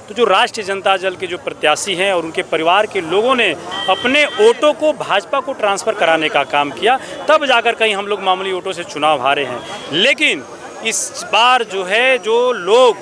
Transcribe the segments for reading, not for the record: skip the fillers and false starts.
तो जो राष्ट्रीय जनता दल के जो प्रत्याशी हैं और उनके परिवार के लोगों ने अपने वोटों को भाजपा को ट्रांसफ़र कराने का काम किया, तब जाकर कहीं हम लोग मामूली वोटों से चुनाव हारे हैं। लेकिन इस बार जो है, जो लोग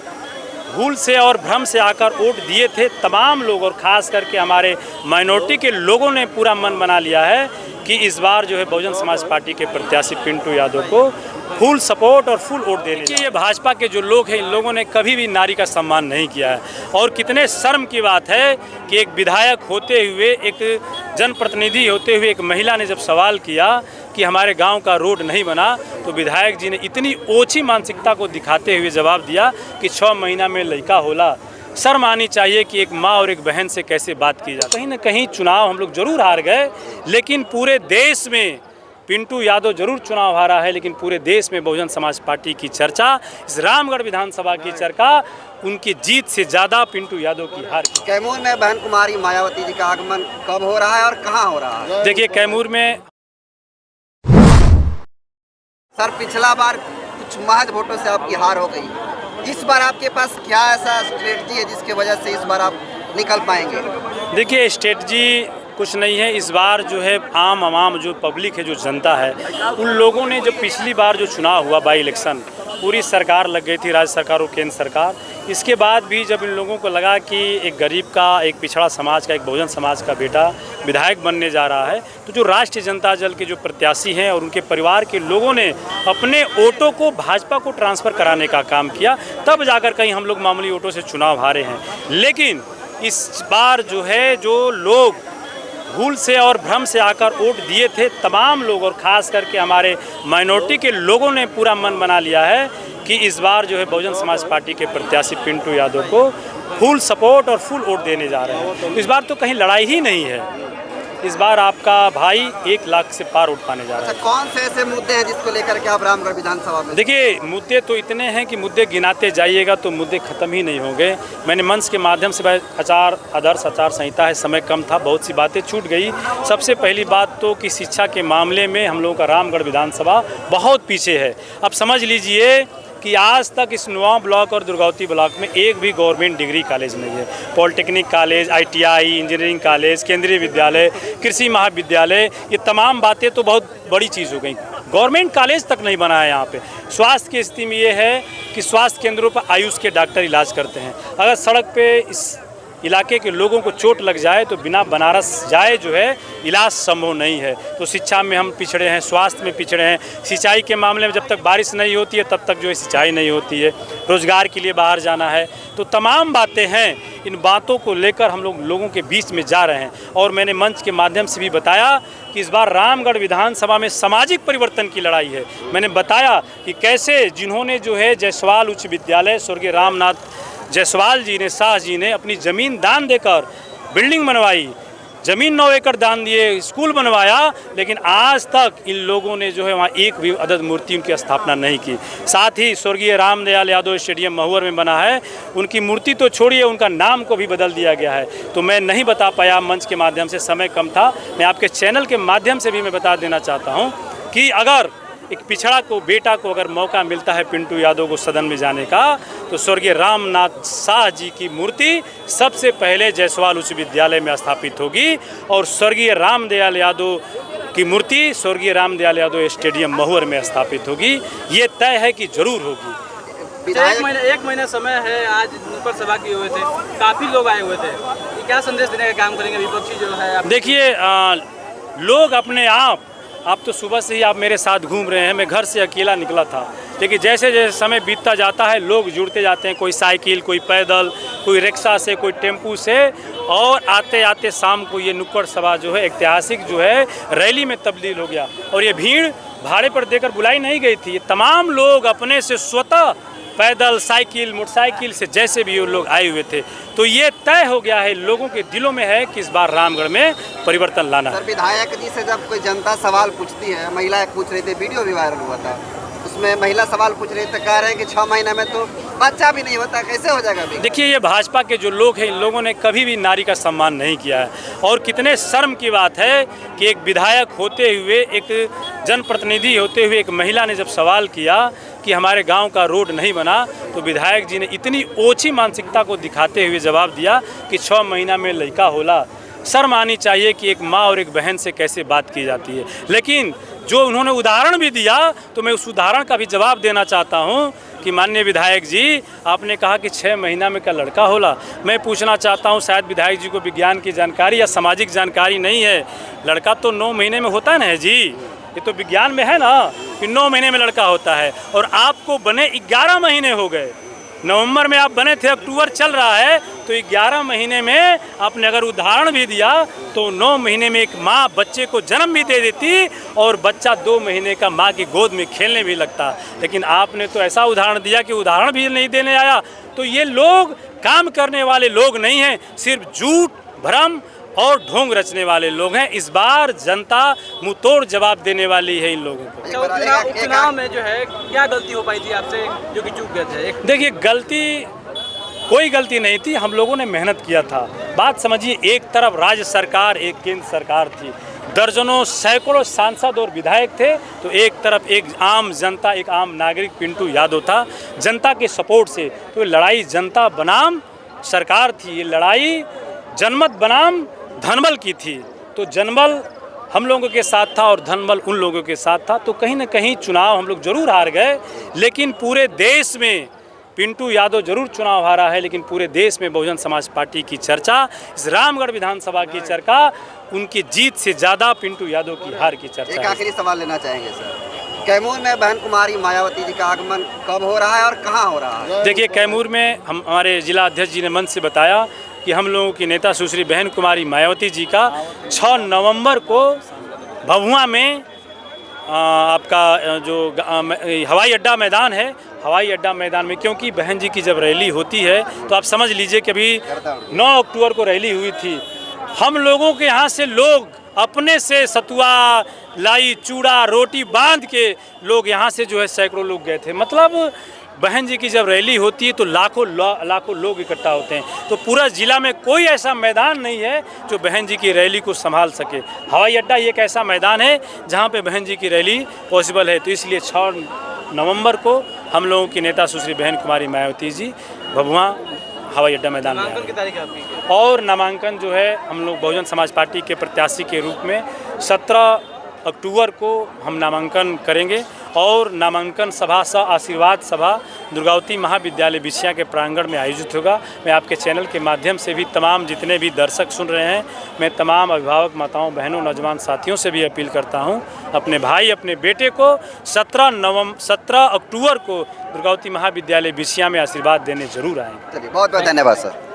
भूल से और भ्रम से आकर वोट दिए थे, तमाम लोग और ख़ास करके हमारे माइनॉरिटी के लोगों ने पूरा मन बना लिया है कि इस बार जो है बहुजन समाज पार्टी के प्रत्याशी पिंटू यादव को फुल सपोर्ट और फुल वोट देने। ये भाजपा के जो लोग हैं, इन लोगों ने कभी भी नारी का सम्मान नहीं किया है और कितने शर्म की बात है कि एक विधायक होते हुए, एक जनप्रतिनिधि होते हुए एक महिला ने जब सवाल किया कि हमारे गांव का रोड नहीं बना, तो विधायक जी ने इतनी ओछी मानसिकता को दिखाते हुए जवाब दिया कि 6 महीना में लड़का होला। शर्म आनी चाहिए कि एक माँ और एक बहन से कैसे बात की जाए। कहीं ना कहीं चुनाव हम लोग जरूर हार गए, लेकिन पूरे देश में पिंटू यादव जरूर चुनाव हारा है, लेकिन पूरे देश में बहुजन समाज पार्टी की चर्चा, इस रामगढ़ विधानसभा की चर्चा उनकी जीत से ज़्यादा पिंटू यादव की हार। कैमूर में बहन कुमारी मायावती जी का आगमन कब हो रहा है और कहाँ हो रहा है? देखिए, कैमूर में सर, पिछला बार कुछ महज वोटों से आपकी हार हो गई। इस बार आपके पास क्या ऐसा स्ट्रेटजी है जिसकी वजह से इस बार आप निकल पाएंगे? देखिए, स्ट्रेटजी कुछ नहीं है। इस बार जो है आम जो पब्लिक है, जो जनता है, उन लोगों ने जो पिछली बार जो चुनाव हुआ बाई इलेक्शन, पूरी सरकार लग गई थी, राज्य सरकार और केंद्र सरकार। इसके बाद भी जब इन लोगों को लगा कि एक गरीब का, एक पिछड़ा समाज का, एक बहुजन समाज का बेटा विधायक बनने जा रहा है, तो जो राष्ट्रीय जनता दल के जो प्रत्याशी हैं और उनके परिवार के लोगों ने अपने वोटों को भाजपा को ट्रांसफ़र कराने का काम किया, तब जाकर कहीं हम लोग मामूली वोटों से चुनाव हारे हैं। लेकिन इस बार जो है, जो लोग भूल से और भ्रम से आकर वोट दिए थे, तमाम लोग और ख़ास करके हमारे माइनॉरिटी के लोगों ने पूरा मन बना लिया है कि इस बार जो है बहुजन समाज पार्टी के प्रत्याशी पिंटू यादव को फुल सपोर्ट और फुल वोट देने जा रहे हैं। इस बार तो कहीं लड़ाई ही नहीं है। इस बार आपका भाई 1 लाख से पार वोट पाने जा रहा है। अच्छा, कौन से ऐसे मुद्दे हैं जिसको लेकर के आप रामगढ़ विधानसभा में? देखिए, मुद्दे तो इतने हैं कि मुद्दे गिनाते जाइएगा तो मुद्दे ख़त्म ही नहीं होंगे। मैंने मंच के माध्यम से, आदर्श आचार संहिता है, समय कम था, बहुत सी बातें छूट गई। सबसे पहली बात तो कि शिक्षा के मामले में हम लोगों का रामगढ़ विधानसभा बहुत पीछे है। अब समझ लीजिए कि आज तक इस नुआ ब्लॉक और दुर्गावती ब्लॉक में एक भी गवर्नमेंट डिग्री कॉलेज नहीं है। Polytechnic college, ITI, engineering college, केंद्रीय विद्यालय, कृषि महाविद्यालय, ये तमाम बातें तो बहुत बड़ी चीज़ हो गई। गवर्नमेंट कॉलेज तक नहीं बना है यहाँ पे। स्वास्थ्य की स्थिति में ये है कि स्वास्थ्य केंद्रों पर आयुष के डॉक्टर इलाज करते हैं। अगर सड़क पे इस इलाके के लोगों को चोट लग जाए तो बिना बनारस जाए जो है इलाज संभव नहीं है। तो शिक्षा में हम पिछड़े हैं, स्वास्थ्य में पिछड़े हैं, सिंचाई के मामले में जब तक बारिश नहीं होती है तब तक जो है सिंचाई नहीं होती है, रोज़गार के लिए बाहर जाना है। तो तमाम बातें हैं। इन बातों को लेकर हम लोगों के बीच में जा रहे हैं और मैंने मंच के माध्यम से भी बताया कि इस बार रामगढ़ विधानसभा में सामाजिक परिवर्तन की लड़ाई है। मैंने बताया कि कैसे जिन्होंने जो है जायसवाल उच्च विद्यालय, स्वर्गीय रामनाथ जायसवाल जी ने, शाह जी ने अपनी ज़मीन दान देकर बिल्डिंग बनवाई, ज़मीन 9 एकड़ दान दिए, स्कूल बनवाया, लेकिन आज तक इन लोगों ने जो है वहाँ एक भी अदद मूर्ति उनकी स्थापना नहीं की। साथ ही स्वर्गीय रामदयाल यादव स्टेडियम महुअर में बना है, उनकी मूर्ति तो छोड़िए, उनका नाम को भी बदल दिया गया है। तो मैं नहीं बता पाया मंच के माध्यम से, समय कम था। मैं आपके चैनल के माध्यम से भी मैं बता देना चाहता हूँ कि अगर एक पिछड़ा को, बेटा को अगर मौका मिलता है पिंटू यादव को सदन में जाने का, तो स्वर्गीय रामनाथ शाह जी की मूर्ति सबसे पहले जायसवाल उच्च विद्यालय में स्थापित होगी और स्वर्गीय रामदयाल यादव की मूर्ति स्वर्गीय रामदयाल यादव स्टेडियम महुअर में स्थापित होगी। ये तय है कि जरूर होगी। एक महीना समय है, आज नुक्कड़ सभा किए हुए थे, काफ़ी लोग आए हुए थे। ये क्या संदेश देने का काम करेंगे विपक्षी जो है? देखिए, लोग अपने आप तो सुबह से ही आप मेरे साथ घूम रहे हैं। मैं घर से अकेला निकला था, लेकिन जैसे जैसे समय बीतता जाता है लोग जुड़ते जाते हैं, कोई साइकिल, कोई पैदल, कोई रिक्शा से, कोई टेम्पू से, और आते आते शाम को ये नुक्कड़ सभा जो है ऐतिहासिक जो है रैली में तब्दील हो गया। और ये भीड़ भाड़े पर देकर बुलाई नहीं गई थी, ये तमाम लोग अपने से स्वतः पैदल, साइकिल, मोटरसाइकिल से जैसे भी वो लोग आए हुए थे। तो ये तय हो गया है, लोगों के दिलों में है कि इस बार रामगढ़ में परिवर्तन लाना है। सर, विधायक जी से जब कोई जनता सवाल पूछती है, महिलाएं पूछ रही थी, वीडियो भी वायरल हुआ था, उसमें महिला सवाल पूछ रही थी, कह रहे हैं कि 6 महीने में तो बच्चा भी नहीं होता, कैसे हो जाएगा? देखिए, ये भाजपा के जो लोग हैं, इन लोगों ने कभी भी नारी का सम्मान नहीं किया है और कितने शर्म की बात है कि एक विधायक होते हुए, एक जनप्रतिनिधि होते हुए एक महिला ने जब सवाल किया कि हमारे गांव का रोड नहीं बना, तो विधायक जी ने इतनी ओछी मानसिकता को दिखाते हुए जवाब दिया कि 6 महीना में लड़का होला। शर्म आनी चाहिए कि एक माँ और एक बहन से कैसे बात की जाती है। लेकिन जो उन्होंने उदाहरण भी दिया, तो मैं उस उदाहरण का भी जवाब देना चाहता हूँ कि माननीय विधायक जी, आपने कहा कि 6 महीना में का लड़का होला। मैं पूछना चाहता हूँ, शायद विधायक जी को विज्ञान की जानकारी या सामाजिक जानकारी नहीं है। लड़का तो 9 महीने में होता है ना जी, ये तो विज्ञान में है ना कि 9 महीने में लड़का होता है। और आपको बने 11 महीने हो गए। नवंबर में आप बने थे, अक्टूबर चल रहा है, तो 11 महीने में आपने अगर उदाहरण भी दिया तो 9 महीने में एक माँ बच्चे को जन्म भी दे देती और बच्चा 2 महीने का माँ की गोद में खेलने भी लगता। लेकिन आपने तो ऐसा उदाहरण दिया कि उदाहरण भी नहीं देने आया। तो ये लोग काम करने वाले लोग नहीं हैं, सिर्फ झूठ, भ्रम और ढोंग रचने वाले लोग हैं। इस बार जनता मुंह तोड़ जवाब देने वाली है इन लोगों को। अच्छा, उपचुनाव में जो है क्या गलती हो पाई थी आपसे जो कि चूक गए थे? देखिए, कोई गलती नहीं थी, हम लोगों ने मेहनत किया था। बात समझिए, एक तरफ राज्य सरकार, एक केंद्र सरकार थी, दर्जनों सैकड़ों सांसद और विधायक थे, तो एक तरफ एक आम जनता, एक आम नागरिक पिंटू यादव था। जनता के सपोर्ट से तो लड़ाई जनता बनाम सरकार थी, ये लड़ाई जनमत बनाम धनबल की थी। तो जनबल हम लोगों के साथ था और धनबल उन लोगों के साथ था। तो कहीं ना कहीं चुनाव हम लोग जरूर हार गए, लेकिन पूरे देश में पिंटू यादव जरूर चुनाव हारा है, लेकिन पूरे देश में बहुजन समाज पार्टी की चर्चा, इस रामगढ़ विधानसभा की चर्चा, उनकी जीत से ज़्यादा पिंटू यादव की हार की चर्चा। एक आखिरी सवाल लेना चाहेंगे सर, कैमूर में बहन कुमारी मायावती जी का आगमन कब हो रहा है और कहाँ हो रहा है? देखिए, कैमूर में हमारे जिला अध्यक्ष जी ने मंच से बताया कि हम लोगों की नेता सुश्री बहन कुमारी मायावती जी का 6 नवंबर को भभुआ में आपका जो हवाई अड्डा मैदान है, हवाई अड्डा मैदान में, क्योंकि बहन जी की जब रैली होती है तो आप समझ लीजिए कि अभी 9 अक्टूबर को रैली हुई थी। हम लोगों के यहाँ से लोग अपने से सतुआ, लाई, चूड़ा, रोटी बांध के लोग यहाँ से जो है सैकड़ों लोग गए थे। मतलब बहन जी की जब रैली होती है तो लाखों लोग इकट्ठा होते हैं। तो पूरा जिला में कोई ऐसा मैदान नहीं है जो बहन जी की रैली को संभाल सके। हवाई अड्डा एक ऐसा मैदान है जहाँ पे बहन जी की रैली पॉसिबल है। तो इसलिए 6 नवंबर को हम लोगों की नेता सुश्री बहन कुमारी मायावती जी भभुआ हवाई अड्डा मैदान में नामांकन की तारीख आपकी? और नामांकन जो है हम लोग बहुजन समाज पार्टी के प्रत्याशी के रूप में 17 अक्टूबर को हम नामांकन करेंगे। और नामांकन सभा सह आशीर्वाद सभा दुर्गावती महाविद्यालय बिछिया के प्रांगण में आयोजित होगा। मैं आपके चैनल के माध्यम से भी तमाम जितने भी दर्शक सुन रहे हैं, मैं तमाम अभिभावक माताओं, बहनों, नौजवान साथियों से भी अपील करता हूं, अपने भाई, अपने बेटे को 17 अक्टूबर को दुर्गावती महाविद्यालय बिछिया में आशीर्वाद देने जरूर आएँ। चलिए, बहुत बहुत धन्यवाद सर।